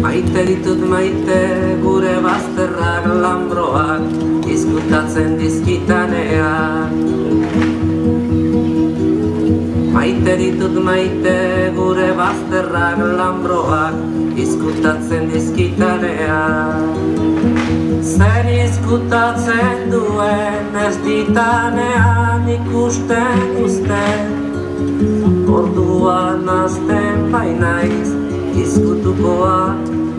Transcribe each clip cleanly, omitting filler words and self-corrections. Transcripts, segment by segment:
Maite ditut maite gure bazterrak lanbroak izkutatzen dizkitanean. Maite ditut maite gure bazterrak lanbroak izkutatzen dizkitanean. Zer izkutatzen duen ez ditanean ikusten uzten, orduan azten bainaiz izkutukoa,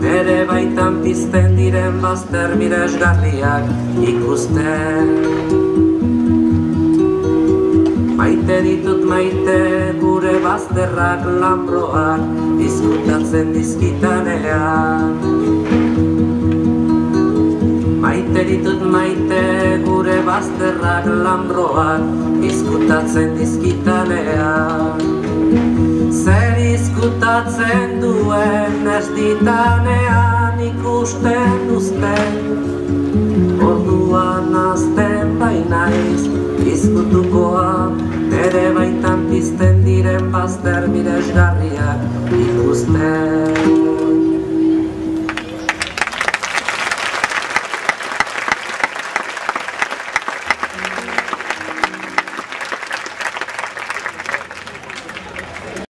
ere baitan pizten diren bazter miresgarriak ikusten. Maite ditut maite gure bazterrak lanbroak izkutatzen dizkitanean. Maite ditut maite gure bazterrak lanbroak izkutatzen dizkitanean. Zer izkutatzen duen ez ditanean ikusten uzten, orduan azten bainaiz izkutukoa, ere baitan pizten diren bazter miresgarriak ikusten.